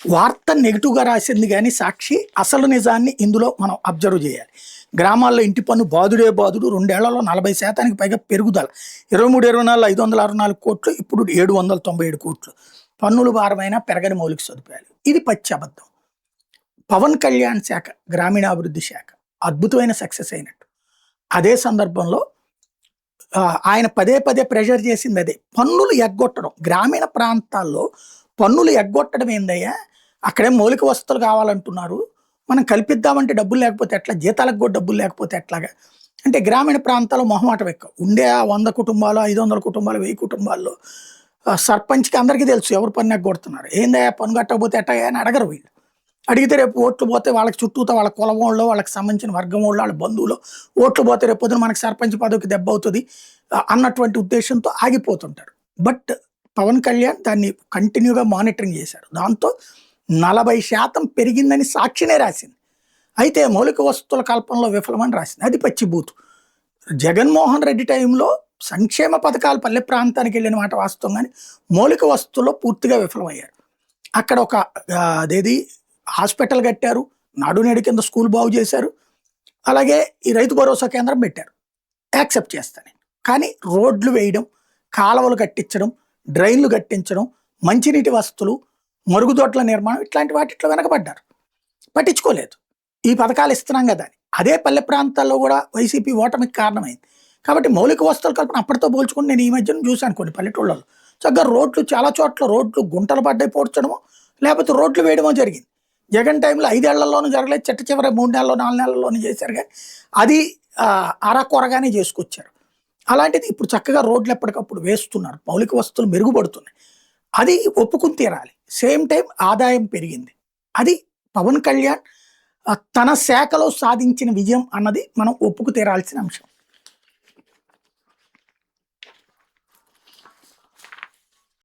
వార్త నెగిటివ్‌గా రాసింది గానీ సాక్షి, అసలు నిజాన్ని ఇందులో మనం అబ్జర్వ్ చేయాలి. గ్రామాల్లో ఇంటి పన్ను బాదుడే బాదుడు 2 ఏళ్లలో 40% పైగా పెరుగుదల. 23, 24 564,00,00,000 ఇప్పుడు 797,00,00,000. పన్నుల భారమైనా పెరగని మౌలిక సదుపాయాలు. ఇది పచ్చి అబద్ధం. పవన్ కళ్యాణ్ శాఖ, గ్రామీణాభివృద్ధి శాఖ అద్భుతమైన సక్సెస్ అయినట్టు. అదే సందర్భంలో ఆయన పదే పదే ప్రెషర్ చేసింది అదే. పన్నులు ఎగ్గొట్టడం. గ్రామీణ ప్రాంతాల్లో పన్నులు ఎగ్గొట్టడం ఏందయ్యా? అక్కడేం మౌలిక వసతులు కావాలంటున్నారు. మనం కల్పిద్దామంటే డబ్బులు లేకపోతే ఎట్లా? జీతాలకు కూడా డబ్బులు లేకపోతే ఎట్లాగా? అంటే గ్రామీణ ప్రాంతాల్లో మొహమాటం ఎక్కువ. ఉండే ఆ 100 కుటుంబాలు, 500 కుటుంబాలు, 1000 కుటుంబాల్లో సర్పంచ్‌కి అందరికీ తెలుసు ఎవరు పన్ను ఎగ్గొడుతున్నారు. ఏందయ్యా పన్ను కట్టకపోతే ఎట్టాగా అని అడగరు వీళ్ళు. అడిగితే రేపు ఓట్లు పోతే వాళ్ళకి చుట్టూతా వాళ్ళ కులం వోళ్ళో, వాళ్ళకి సంబంధించిన వర్గం వోళ్ళో, వాళ్ళ బంధువులో ఓట్లు పోతే రేపు పొద్దున మనకి సర్పంచ్ పదవికి దెబ్బవుతది అన్నటువంటి ఉద్దేశంతో ఆగిపోతుంటారు. బట్ పవన్ కళ్యాణ్ దాన్ని కంటిన్యూగా మానిటరింగ్ చేశారు. దాంతో 40% పెరిగిందని సాక్షినే రాసింది. అయితే మౌలిక వసతుల కల్పనలో విఫలమని రాసింది. అది పచ్చి బూతు. జగన్మోహన్ రెడ్డి టైంలో సంక్షేమ పథకాలు పల్లె ప్రాంతానికి వెళ్ళిన మాట వాస్తవం కానీ మౌలిక వసతుల్లో పూర్తిగా విఫలమయ్యారు. అక్కడ ఒక అదేది హాస్పిటల్ కట్టారు, నాడు నేడు కింద స్కూల్ బాగు చేశారు, అలాగే ఈ రైతు భరోసా కేంద్రం పెట్టారు. యాక్సెప్ట్ చేస్తాను నేను. కానీ రోడ్లు వేయడం, కాలువలు కట్టించడం, డ్రైన్లు కట్టించడం, మంచినీటి వసతులు, మరుగుదొడ్ల నిర్మాణం ఇట్లాంటి వాటిట్లో వెనకబడ్డారు. పట్టించుకోలేదు. ఈ పథకాలు ఇస్తున్నాం కదా అని. అదే పల్లె ప్రాంతాల్లో కూడా వైసీపీ ఓటమికి కారణమైంది. కాబట్టి మౌలిక వసతుల కల్పన అప్పటితో పోల్చుకుని నేను ఈ మధ్యన చూశాను కొన్ని పల్లెటూళ్ళలో. చక్కగా రోడ్లు చాలా చోట్ల రోడ్లు గుంటలు పడ్డాయి పోడ్చడమో, లేకపోతే రోడ్లు వేయడమో జరిగింది. జగన్ టైంలో 5 ఏళ్లలోనూ జరగలేదు, చిట్ట చివరి 3 నెలల్లో 4 నెలల్లోనూ చేశారు కానీ అది అరకొరగానే చేసుకొచ్చారు. అలాంటిది ఇప్పుడు చక్కగా రోడ్లు ఎప్పటికప్పుడు వేస్తున్నారు, మౌలిక వసతులు మెరుగుపడుతున్నాయి. అది ఒప్పుకుని తీరాలి. సేమ్ టైం ఆదాయం పెరిగింది. అది పవన్ కళ్యాణ్ తన శాఖలో సాధించిన విజయం అన్నది మనం ఒప్పుకు తీరాల్సిన అంశం.